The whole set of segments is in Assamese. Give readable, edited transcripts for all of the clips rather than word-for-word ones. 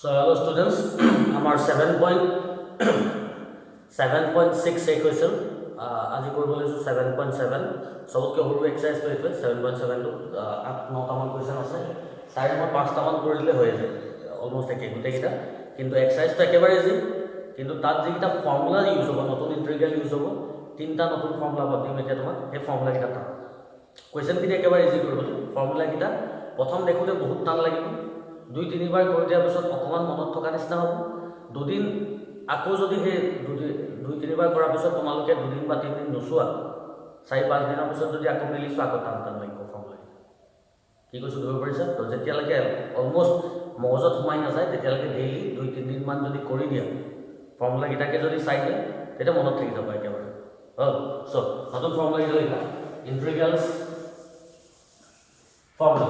So hello students, our 7.6 question. আজি কৰিব লৈছো 7.7 সবতকৈ সৰু এক্সাৰসাইজ তো এইটো 7.7 টো 8-9 টা মান কোৱেশ্চন আছে চাৰি নম্বৰ 5 টা মান কৰিলে হৈ যায় অলমোস্ট একে গুটেকিটা কিন্তু এক্সাৰসাইজ তো একেবাৰে ইজি কিন্তু তাত যেটা ফৰ্মুলা ইউজ হ'ব নতুন ইন্টিগ্ৰেল ইউজ হ'ব তিনটা নতুন ফৰ্মুলা বদিম এতিয়া তোমাক এই ফৰ্মুলা কিটা তা কোৱেশ্চন কিটা একেবাৰে ইজি কৰিব ফৰ্মুলা কিটা প্ৰথম দেখোতে বহুত টান লাগিব দুই তিনিবাৰ কৰি দিয়াৰ পিছত অকমান মনত থকা নিচিনা হ'ব দুদিন আকৌ যদি হে দুই তিনিবাৰ কৰাৰ পিছত তোমালোকে দুদিন বা তিনিদিন নচোৱা 4-5 দিনৰ পিছত যদি আকৌ মিলিছো আকৌ টান লাগিব ফৰ্মুলা কি কৈছো ধৰিব পাৰিছা তো যেতিয়ালৈকে অলমোস্ট মগজত সোমাই নাযায় তেতিয়ালৈকে ডেইলি 2-3 দিন মান যদি কৰি দিয়া ফৰ্মুলা কিটাকে যদি চাই দিয়া তেতিয়া মনত থাকি যাব একেবাৰে সো নতুন ফৰ্মুলা কিটা লিখা ইন্টিগ্ৰেলস formula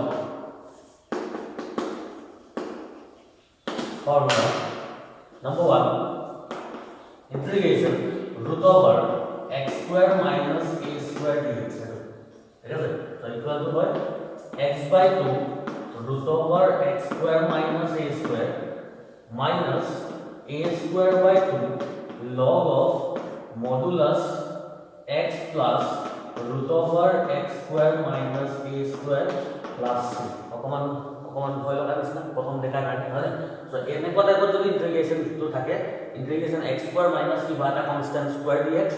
Formula number 1 integration root over x square minus a square dx ठीक है तो इक्वल टू है x by 2 root over x square minus a square minus a square by 2 log of modulus x plus root over x square minus a square plus c অকমান ভয় লগা নিচিনা প্ৰথম দেখা কাৰণে হয় সো এনেকুৱা টাইপৰ যদি ইন্টিগ্ৰেশন তো থাকে ইন্টিগ্ৰেশন x স্কয়াৰ মাইনাস কিবা এটা constant square dx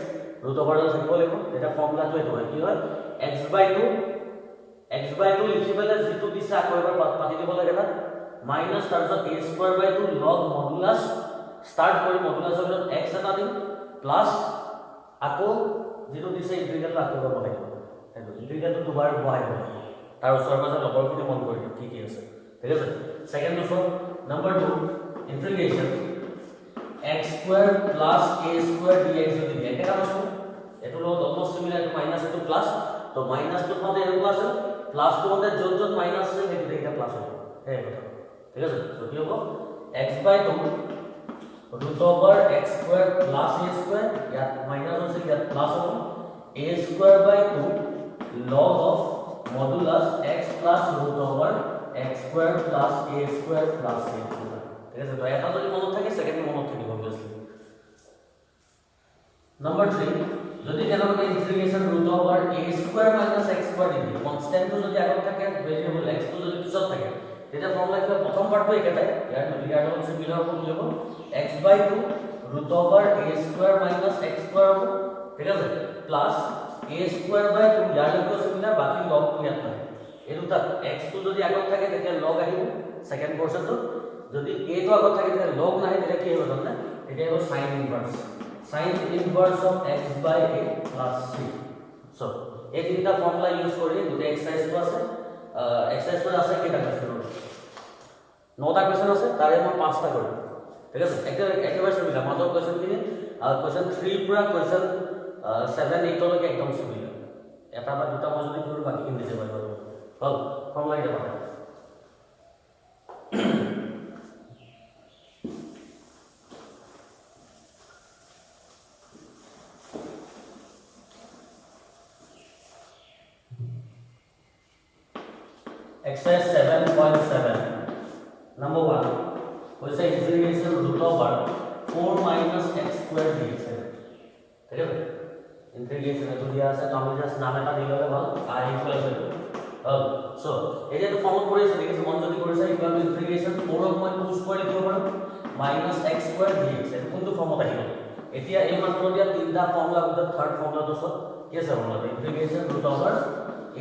root over ডাল থাকিব লাগিব এটা ফৰ্মুলাটো এইটো হয় কি হয় x by 2 লিখি পেলে যেটো দিছে আকৌ এবাৰ পাতি দিব লাগে না মাইনাস তাৰপিছত a square by 2 log modulus start কৰি মডুলাসৰ ভিতৰত x এটা দিম প্লাস আকৌ যেটো দিছে ইন্টিগ্ৰেলটো আকৌ কৰিব লাগিব সেইটো ইন্টিগ্ৰেলটো দুবাৰ বহাই দিব তাৰ ওচৰৰ মাজত লগৰখিনি মন কৰি কি কি আছে ঠিক আছে সেকেন্ড দুফৰ number 2 integration x square plus a square dx যদি দিয়ে এটা বস্তু এটো লগত almost similar to minus two plus তো মাইনাস টু মতে এর প্লাস প্লাস টু মতে যত মাইনাস আছে সেইটো এটা প্লাস হবে এই কথা ঠিক আছে তো কি হবে x by 2 root over x square plus a square या माइनस से या प्लस हो a square by 2 log of modulus x plus root over x square plus a square plus c ঠিক আছে তো এটা যদি মনত থাকে সেকেন্ড মনত থাকিব obviously নাম্বার 3 যদি কেননা integration root over a square minus x square দিবি কনস্ট্যান্ট তো যদি আগত থাকে ভেরিয়েবল x তো যদি পিছত থাকে এটা ফর্মুলা কি প্রথম পার্টটো একেটাই ইয়াৰ লগত সিমিলার হ'ব কি হ'ব x by 2 root over a square minus x square হ'ব ঠিক আছে প্লাস a square by 2 ইয়াৰ লগত সিমিলার বাকি log টো ইয়াত থাকে এই দুটা x টো যদি আগত থাকে তেতিয়া log আহিব সেকেন্ড পোরশনটো যদি a টো আগত থাকে তেতিয়া log নাহে তেতিয়া কি হ'ব জানা তেতিয়া হ'ব sin inverse of x by a plus c so এই তিনটা ফর্মুলা ইউজ কৰি দুটা এক্সাৰসাইজ তো আছে এক্সাৰসাইজ তো আছে কেটা কোশ্চেন 9টা কোশ্চেন আছে তাৰে মই 5টা কৰিম ঠিক আছে একেবাৰে সুবিধা মাজৰ কোশ্চেন কিনি কোশ্চেন 3 পুৰা কোশ্চেন 7 8 লৈকে একদম সুবিধা এটা বা দুটা মই যদি কৰো বাকি কিনি যাব পাৰিব হল ফর্মুলা এটা পাবা exercise 7.7 number 1 was integration root over 4 minus x square dx ठीक है इंटीग्रेशन तो दिया আছে তো আমি জাস্ট নাম এটা দিলে ভাল i ইকুয়াল টু সো এই যে ফর্মুলা কৰিছে দেখি মন যদি কৰিছে ইকুয়াল টু ইন্টিগ্ৰেশন 4 ক মই 2 স্কয়াৰ লিখিব পাৰো মাইনাস x স্কয়াৰ dx এটা কোনটো ফৰ্মত আহিব এতিয়া এই মাত্ৰ দিয়া তিনটা ফৰ্মুলা ভিতৰত থাৰ্ড ফর্মুলাটো সব কি আছে formula integration root over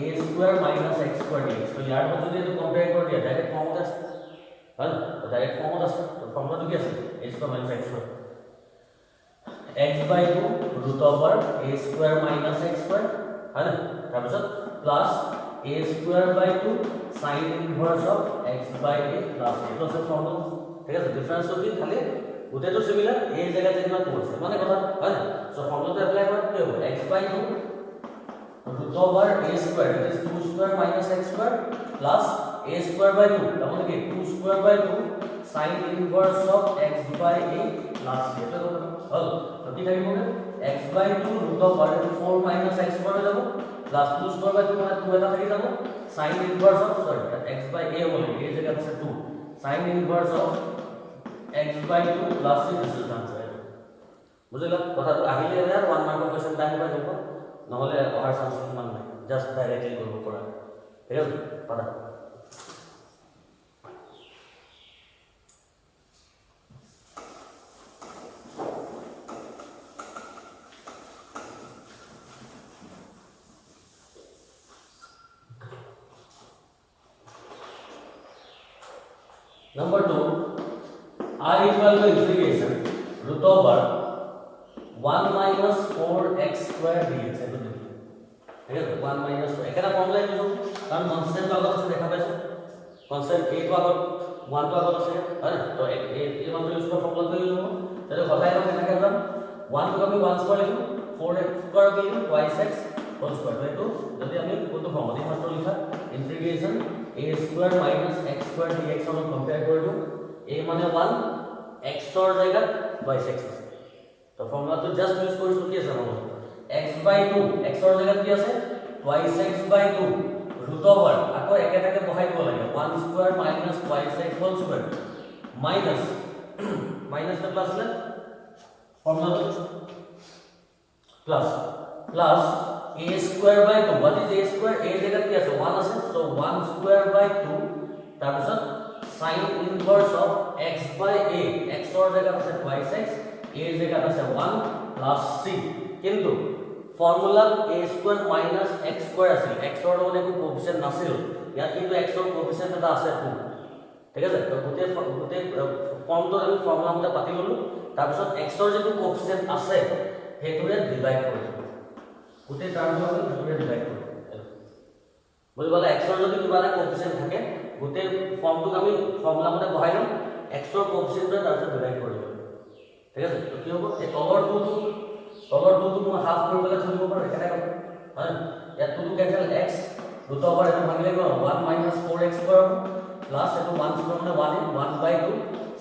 a square minus x square dx तो यार को যদি এটা কম্পেয়ার কৰি দিয়া ডাইরেক্ট ফর্মুলা আছে হল তো ডাইরেক্ট ফর্মুলা আছে তো ফর্মুলা কি আছে a square minus x square x by 2 root over a square minus x square হল তাৰপিছত plus a square by 2 sin inverse of x by a plus a তো ফর্মুলা ঠিক আছে ডিফারেন্স কি খালি উটেটো সিমিলার এই জায়গা যেটা করছে মানে কথা হল সো ফর্মুলাটা অ্যাপ্লাই করতে হবে x by 2 root over a square it is 2 square minus x square plus a square by 2 তাহলে কি 2 square by 2 sin inverse of x by a plus এটা হল তো কি থাকবে x by 2 root over 4 minus x square যাব plus 2 square by 2 মানে 2 এটা থাকি যাব sin inverse of sorry x by a বলে এই জায়গা আছে 2 sin inverse of x/2 plus c this is the answer বুঝলা কথাটো আহিলে ইয়াৰ 1 মাৰ্কৰ কোৱেশ্চন টাইম পাই যাব নহলে অহাৰ চান্স কিমান নাই জাস্ট ডাইৰেক্টলি কৰিব পৰা ঠিক আছে পাতা Number 2, I equal to integration root over 1 minus 4x square dx. ठीक है 1 minus 4 एक ना फॉर्मूला यूज हो कारण कांस्टेंट का अगर देखा पाइছো कांस्टेंट a तो अगर 1 तो अगर আছে है ना तो ये मान लो इसका फॉर्मूला तो यूज हो चलो बताए हम कैसे कर रहा 1 तो कभी 1 स्क्वायर लिखो 4x स्क्वायर के लिए twice x होल स्क्वायर तो यदि हमें कोई तो फॉर्मूला ही मात्र लिखा integration a square minus x square dx हम कंपेयर कर दो a माने 1 x और जाएगा twice x तो फॉर्मूला तो जस्ट यूज कर सकते हैं हम x/2 x और जगह কি আছে twice x/2 root over আকৌ একেটাকে বহাই দিব লাগে 1 square minus twice x whole square minus minus টা প্লাস না formula plus plus a square by 2 what is a square a জায়গা কি আছে 1 আছে so 1 square by 2 তারপর sin inverse of x by a x और জায়গা আছে twice x a জায়গা আছে 1 plus c কিন্তু formula a square minus x square আছে x এর মানে কোনো কোএফিসিয়েন্ট নাছিল ইয়াত কিন্তু x এর কোএফিসিয়েন্ট এটা আছে 2 ঠিক আছে তো গোটে ফর্মটো আমি ফর্মুলা মতে পাতি ললো তাৰ পিছত x এৰ যে কোএফিসিয়েন্ট আছে হেতুৰে ডিভাইড কৰিম গোটে টাৰ্মটো আমি হেতুৰে ডিভাইড কৰিম বুজিবালা x এৰ যদি কিবা এটা কোএফিসিয়েন্ট থাকে গোটে ফৰ্মটো আমি ফৰ্মুলা মতে বহাই লম x এৰ কোএফিসিয়েন্টৰে তাৰ পিছত ডিভাইড কৰিম ঠিক আছে তো কি হ'ব এই তলৰ 2 মই হাফ কৰি পেলাই থৈ দিব পাৰো এটা কথা হয় ইয়াত 2 কেনসেল x root over এটা ভাগিলে গ'ল 1 minus 4x square plus এটা 1 square মানে 1/2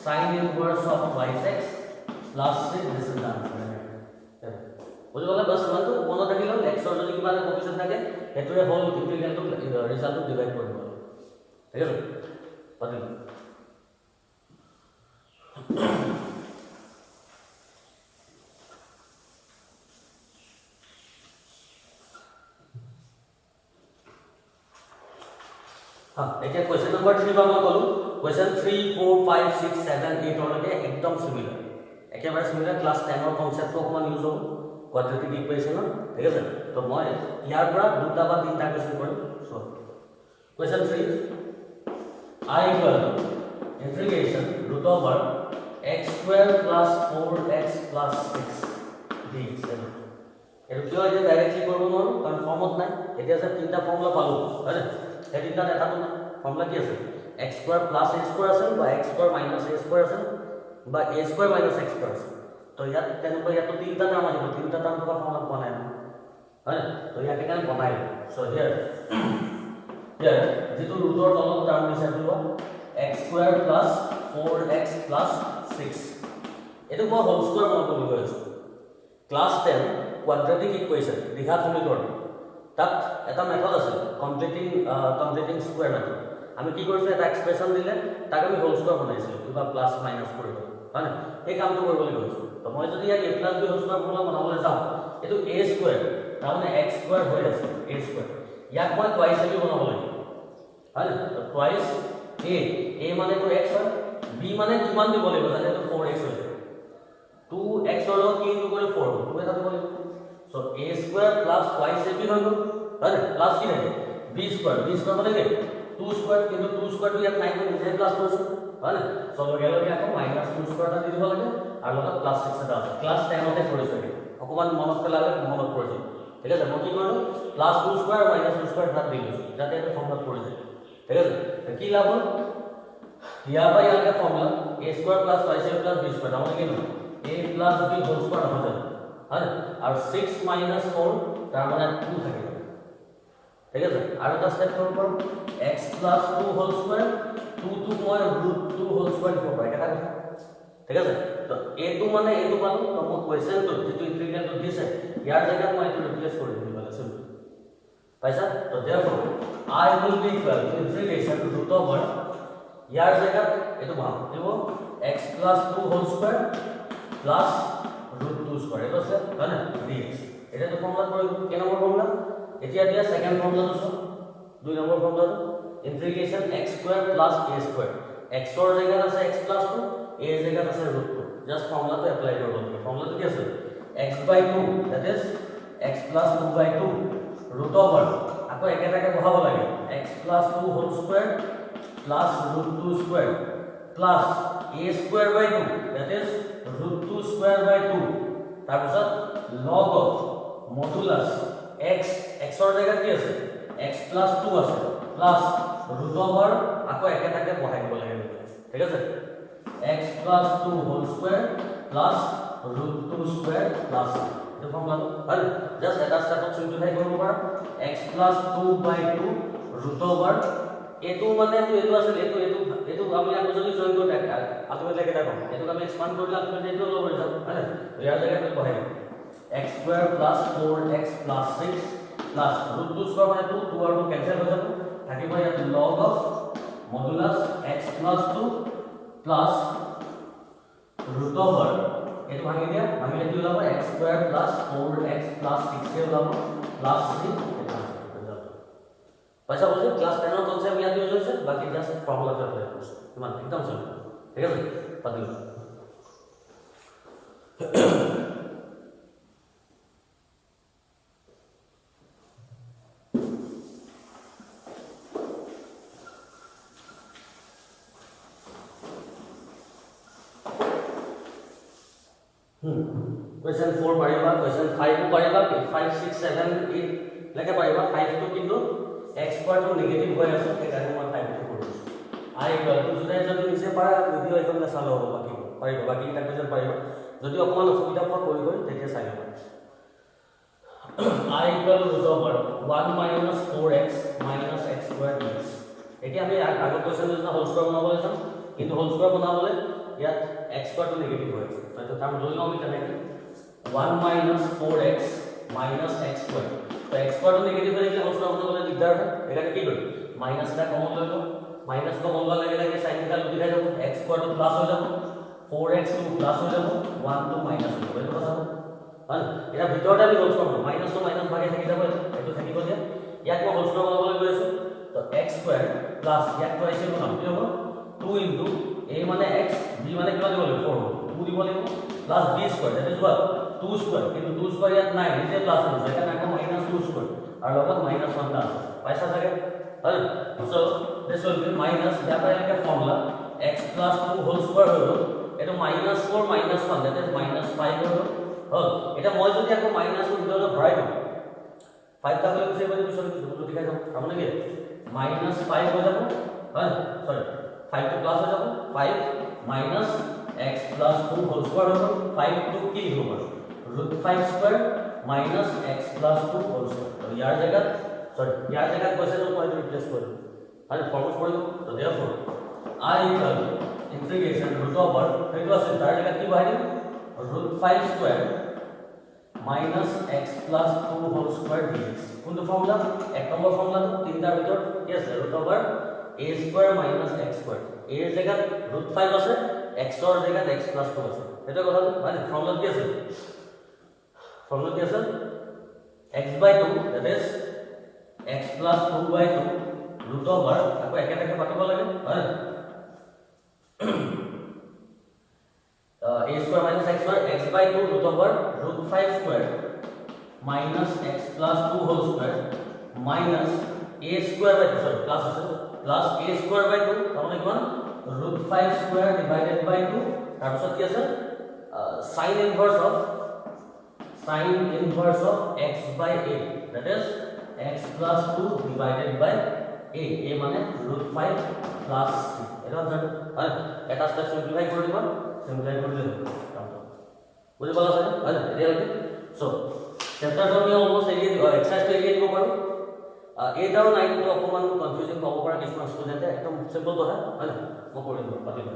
sin inverse of twice x plus 6 this is the answer বুঝি গলা বাস মানে মনত থাকিল x এর যদি কিবা কোএফিসিয়েন্ট থাকে হেতুৰে হোল ইন্টিগ্ৰেলটো ৰিজাল্টটো ডিভাইড কৰিব ঠিক আছে পাতিল हां এতিয়া क्वेश्चन नंबर 3 বা মই কলো क्वेश्चन 3 4 5 6 7 8 অৰলৈকে একদম সিমিলাৰ একেবাৰে সিমিলাৰ ক্লাস 10 অৰ কনসেপ্ট অকমান ইউজ হ'ব কোয়াড্ৰেটিক ইকুয়েশন ঠিক আছে তো মই ইয়াৰ পৰা দুটা বা তিনটা কোৱেশ্চন কৰিম so question 3 I equal integration root over x square plus 4x plus 6 dx এটো কিয় যে ডাইৰেক্টলি কৰিব নোৱাৰো কাৰণ ফৰ্মত নাই এতিয়া যে তিনটা ফৰ্মুলা পালো হয় হেডিটা এটা তো ফর্মুলা কি আছে x square plus a square আছে বা x square minus a square আছে বা a square minus x square আছে তো ইয়াত তেনেকৈ ইয়াত তিনটা টার্ম আহিব তিনটা টার্ম থকা ফর্মুলা বনাই হয় তো ইয়াত কেনে বনাই সো হিয়ার যেটো ৰুটৰ তলত টার্ম দিছে সেইটো x square plus 4x plus 6 এটো মই হোল স্কয়ার বনাব বুলি কৈছো ক্লাস 10 কোয়াড্রেটিক ইকুয়েশন দ্বিঘাত সমীকৰণ তাত এটা মেথড আছে কমপ্লিটিং স্কয়াৰ মেথড আমি কি কৰিছো এটা এক্সপ্ৰেছন দিলে তাক আমি হোল স্কয়াৰ বনাইছিলো কিবা প্লাস মাইনাস কৰিব হয় না এই কামটো কৰিবলৈ গৈছো তো মই যদি ইয়াক a + b whole square formula বনাবলৈ যাওঁ এটো a স্কয়াৰ তাৰমানে x স্কয়াৰ হৈ আছে a স্কয়াৰ ইয়াক মই টুৱাইস a বনাব লাগিব হয় না তো টুৱাইস a মানে তো x হয় b মানে কিমান দিব লাগিব জানে তো 4x হৈ যায় 2x ৰ লগত কি ইনটু কৰি 4 2 এটা দিব লাগিব so a square plus twice a b হৈ গ'ল হয় প্লাস কি থাকে b স্কয়ার মানে কি 2 স্কয়ার কিন্তু 2 স্কয়ার তো ইয়াত নাই তো নিজে প্লাস কৰিছো হয় সো লগে আকৌ মাইনাস 2 স্কয়াৰ টা দি দিব লাগে আৰু লগত প্লাস 6 এটা আছে ক্লাস 10 তে কৰিছো অকমান মনত পেলালে মনত পৰিছে ঠিক আছে মই কি কৰিলো প্লাস 2 স্কয়াৰ মাইনাস 2 স্কয়াৰ ভাগ দিলো যাতে এটা ফৰ্মুলা পৰি যায় ঠিক আছে তো কি লাভ হল ইয়াৰ পৰা ইয়াৰ formula a square plus 5a plus b square মানে কি a plus b whole square হৈ যায় হয় আৰু 6 মাইনাস 4 তাৰ মানে 2 থাকে ঠিক আছে আৰু এটা স্টেপ কৰিব x plus 2 whole square 2 to মই √2 whole square দিব পাই এটা ঠিক আছে তো a2 মানে a2 পালো তো মই কোৱেশ্চন তো যেটো ইন্টিগ্ৰেল তো দিছে ইয়াৰ জায়গাত মই এটো ৰিপ্লেস কৰি দিম মানে সিম্পল পাইছা তো therefore I will be equal to integration root over ইয়াৰ জেগাত এটো ভাগ দিব x plus 2 whole square plus root 2 square এটো আছে মানে dx এটা তো ফর্মুলা কৰি কে নম্বৰ ফৰ্মুলা এতিয়া দিয়া সেকেন্ড ফৰ্মুলাটো আছে 2 number ফৰ্মুলাটো ইন্টিগ্ৰেশন x square plus a square x ৰ জেগাত আছে x plus 2 a ৰ জেগাত আছে root 2 জাস্ট ফৰ্মুলাটো এপ্লাই কৰিব লাগে ফর্মুলাটো কি আছে x by 2 that is x plus 2 by 2 root over আকৌ একেটাকে বহাব লাগে x plus 2 whole square plus root 2 square plus a square by 2 that is root 2 square by 2 তাৰপিছত log of modulus x ৰ জেগাত কি আছে x plus 2 আছে plus root over আকৌ একেটাকে বহাই দিব লাগে ঠিক আছে x plus 2 whole square plus root 2 square plus the formula well just let us start to simplify korbo par x plus 2 by 2 root over etu mane to etu asle etu ami apu jodi join kor dekha ultimately leke dekho etu ami expand korle ultimately etu lo bol jab hale to yar jagah pe bahai x square plus 4x plus 6 plus root 2 square mane 2 2 और 2 cancel ho jabo thaki bhai at log of modulus x plus 2 plus root over এটো ভাঙি দিয়া ভাঙিলে কি হলো x square plus 4x plus 6 এ হলো প্লাস 3 এটা রেজাল্ট পয়সা বুঝে ক্লাস 10 এর কনসেপ্ট ইয়াদ হয়ে যাচ্ছে বাকি জাস্ট ফর্মুলাটা অ্যাপ্লাই করছ মানে একদম সিম্পল ঠিক আছে পাদিল question 4 pariba question 5 ko pariba 5 6 7 8 leke pariba 5 to kintu x square to negative hoy aso te kare moi 5 to koru I equal to jodi jodi niche para video ekon na salo hobo baki pariba baki ta question pariba jodi okman osubida por kori kori tete sai hobo I equal to root over 1 minus 4x minus x square dx eti ami agar question jona whole square banabole jam kintu whole square banabole ইয়াত x square to negative hoy aso to tam doi ami kaneki 1 minus 4x minus x square तो x square तो नेगेटिव है इसलिए उसका मतलब बोले दिखदार है एका की करी माइनस का कॉमन ले लो माइनस को कॉमन लगे लगे साइन का लुटी जाए x square तो प्लस हो जाबो 4x तो प्लस हो जाबो 1 तो माइनस हो जाबो কথা হল এটা ভিতৰটা আমি হোলস করব মাইনাস তো মাইনাস ভাগে থাকি যাব এটো থাকি গল ইয়াক মই হোলস করব বলে গৈ আছো তো x square প্লাস ইয়াক তো আইছে কোন কি হ'ব 2 into a মানে x b মানে কিমান দিব লাগিব 4 2 দিব লাগিব plus b square that is what 2 square কিন্তু 2 square ইয়াত নাই নিজে প্লাস আছে এটা নাকো মাইনাস 2 square আর লগত মাইনাস 1 টা আছে পয়সা থাকে হল so this will be minus ইয়াটা একটা formula x plus 2 whole square হলো এটা minus 4 minus 1 that is minus 5 হলো হল এটা মই যদি আকৌ মাইনাস টো ভিতৰত ভৰাই দিও 5 টা হলে কিছে বলি পিছন যদি দেখাই যাও সামনে কি minus 5 হৈ যাব হল সরি 5 to plus हो जाबो 5 minus x plus 2 whole square हो 5 to की होगा root 5 square minus x plus 2 whole square तो यार जगह सॉरी यार जगह क्वेश्चन को पॉइंट रिप्लेस कर अरे फॉर्मूला पढ़ो तो therefore I equal integration root over फिर तो से यार जगह की बाहर root 5 square minus x plus 2 whole square dx কোন তো ফর্মুলা এক নম্বর ফর্মুলা তিনটার ভিতর yes root over a square minus x square a এর জায়গা root 5 আছে x এর জায়গা x plus 2 আছে এটা কথা মানে ফর্মুলা কি আছে ফর্মুলা কি আছে x by 2 that is x plus 2 by 2 root over আকৌ একেটাকে পাতিব লাগে হয় a square minus x square x by 2 root over root 5 square minus x plus 2 whole square minus a square by 2 sorry plus plus a square by 2 তাহলে কিমান root 5 square divided by 2 তাৰপিছত কি আছে sin inverse of x by a that is x plus 2 divided by a মানে root 5 plus 3 এটা জানো হয় এটা স্টেপ সিম্পলিফাই কৰি দিব সিম্পলিফাই কৰি দিলে বুজি পালা আছে হয় এতিয়া লাগে সো চ্যাপ্টাৰটো আমি অলমোস্ট এক্সাৰসাইজ এৰিয়া দিব পাৰো 8 আৰু 9 তো অকমান কনফিউজিং পাব পৰা কিছুমান ষ্টুডেন্টে একদম সিম্পল কথা হয় না মই কৰি দিম পাতিম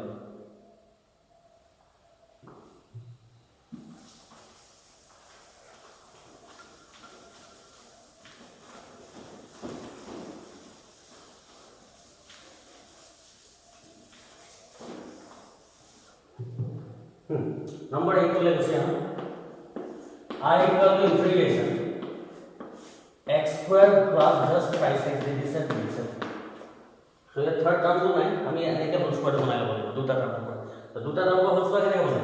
नंबर 8 को ले गुसी हम I equal to integration x square plus just 5x dx and dx so ये थर्ड टर्म जो है हम ये एक होल स्क्वायर बनाया बोले दूसरा टर्म को तो दूसरा टर्म को होल स्क्वायर केने बोले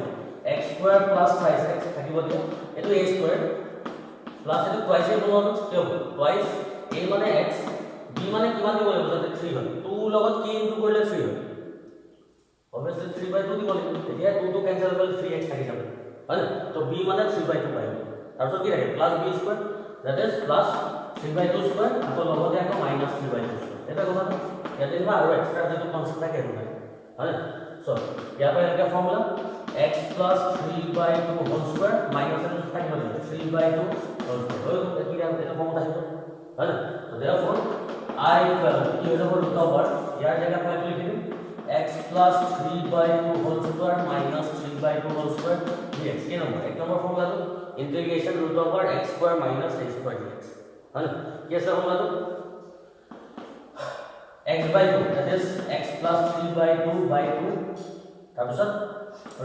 x square plus 5x থাকিব দিও এটো a square plus এটো twice এ বনানো কিয় twice a মানে x b মানে কিমান দিব লাগিব যাতে 3 হয় 2 লগত কি ইনটু কৰিলে 3 হয় obviously 3/2 দিব লাগিব এতিয়া 2 to cancel হ'ল 3x থাকি যাব হয় তো b মানে 3/2 পাই তাৰপিছত কি থাকে plus b square that is plus 3/2 square আকৌ লগতে আকৌ minus 3/2 এটা কথা ইয়াতে বা আৰু এক্সট্ৰা যেটো কনসেপ্ট থাকে হয় হয় সো ইয়াৰ পৰা এটা formula x plus 3/2 whole square minus এটা থাকিব 3/2 whole square কি এটা ফৰ্মুলা আহিব হয় না তো therefore I equal কি হৈ যাব root over ইয়াৰ জায়গা মই লিখি দিম x plus 3/2 whole square minus 3/2 whole square dx কি নম্বৰ এক নম্বৰ ফৰ্মুলা তো integration root over x square minus a square dx है ना ये सब हम लोग x by 2 that is x plus 3/2 by 2 तब सब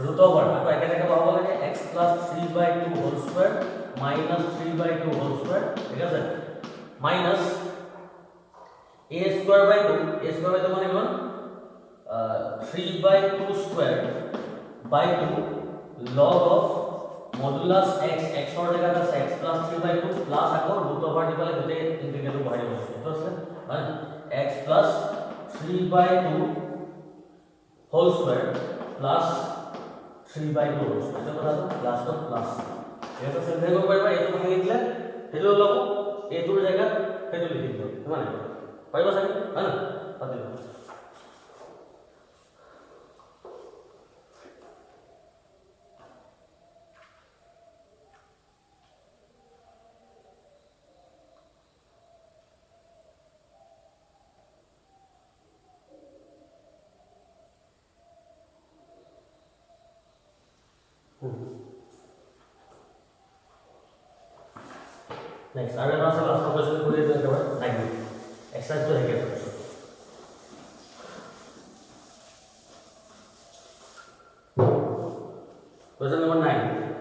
root over आपको एक जगह क्या होगा कि x plus 3/2 whole square minus 3/2 whole square ठीक है sir minus a square by 2 माने क्या 3/2 square by 2 log of modulus x और जगह का x plus 3/2 plus আকৌ root over দি পেলাই গোটে ইন্টিগ্ৰেল টো বহাই দিছো তো আছে হয় x plus 3/2 whole square plus 3/2 whole square এটা কথা প্লাস তো প্লাস এটা সিম্পল কৰিব পাৰিবা এইটো ভাঙি দিলে হেটো লব এইটোৰ জায়গা হেটো লিখি দিও মানে পাৰিবা চাগে হয় না পাতি Next, I will also last question to the like exercise to get question number 9.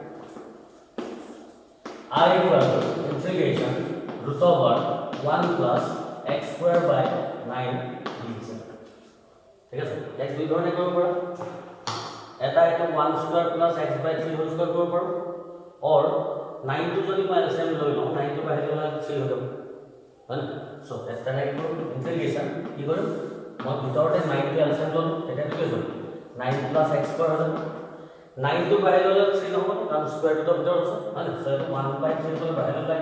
I equal to integration root over 1 plus x square by 9 dx. ठीक है सर x দুই ধৰণে কৰিব পাৰো এটা এটা 1 square plus x by 3 whole square কৰিব পাৰো or 9 to যদি মই এলসিএম লৈ লওঁ 9 to বাহিৰ গলা 3 হৈ যাব হয় সো এটা নাই ইন্টিগ্ৰেশন কি কৰিম মই ভিতৰতে 9 to এলসিএম লম এটা কি হৈ যাব 9 plus x square হৈ যাব 9 to বাহিৰ গলা 3 নহব কাৰণ স্কয়াৰ ৰুটৰ ভিতৰত আছে হয় সো 1/3 to বাহিৰ গলা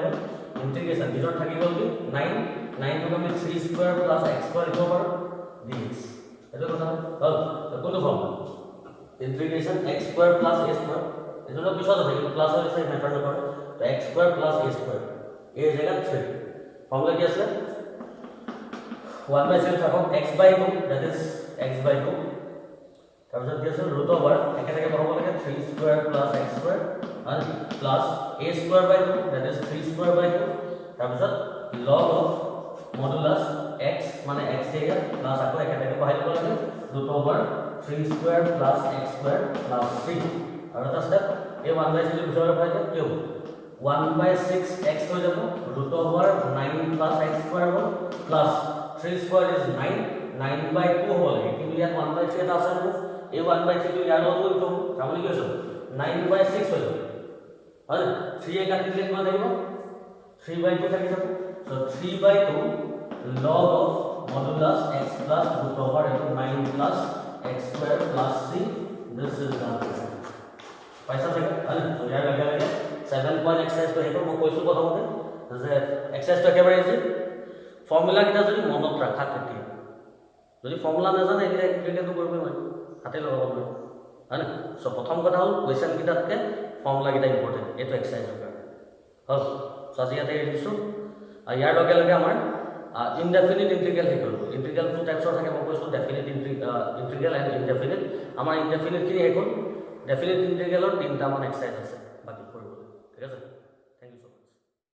ইন্টিগ্ৰেশন ভিতৰত থাকি গল কি 9 9 to আমি 3 square plus x square লিখিব পাৰো dx এটা কথা হ'ল কোনটো form integration x square plus a square इसमें पिछला था ये प्लस और इसे मेथड नंबर तो x square plus a square a जगह 3 फॉर्मूला क्या है 1/6 था x by 2 that is x by 2 तब जब क्या है root over एक जगह फॉर्मूला क्या 3 square plus x square and plus a square by 2 that is 3 square by 2 तब जब log of modulus x माने x जगह प्लस आपको एक जगह बाहर बोला है root over 3 square plus x square plus 3 और এটা স্টেপ এই 1/6 ভিতৰৰ পৰা কিয় 1/6x হৈ যাব root over 9 plus x square হ'ব plus 3 square is 9 9/2 হ'ব লাগে কিন্তু ইয়াত 1/3 এটা আছে এই 1/3 টো ইয়াৰ লগত গৈ তাৰমানে কি হৈছে 9/6 হৈ যাব হয় 3 এ কাটি দিলে কিমান থাকিব 3/2 থাকি যাব so 3/2 log of modulus x plus root over 9 plus x square plus 3 this is the answer पैसा से है तो यार लगा लगा 7 पॉइंट एक्सरसाइज तो हेको মই কৈছো কথা মতে যে এক্সারসাইজ তো একেবারে ইজি ফর্মুলা কিটা যদি মনত রাখা থাকে যদি ফর্মুলা না জানে এটা একেটো কৰিব নোৱাৰি হাতে লগাব নোৱাৰি হয় না সো প্ৰথম কথা হল কোৱেশ্চন কিটাতকে ফৰ্মুলা কিটা ইম্পৰ্টেন্ট এটো এক্সাৰসাইজৰ কাৰণে হল সো আজি ইয়াতে দিছো আৰু ইয়াৰ লগে লগে আমাৰ ইনডেফিনিট ইন্টিগ্ৰেল হেকল ইন্টিগ্ৰেল টু টাইপছৰ থাকে মই কৈছো ডেফিনিট ইন্টিগ্ৰেল এন্ড ইনডেফিনিট আমাৰ ইনডেফিনিট কি হেকল डेफिनेट इंटीग्रल और तीन टा मान एक्सरसाइज আছে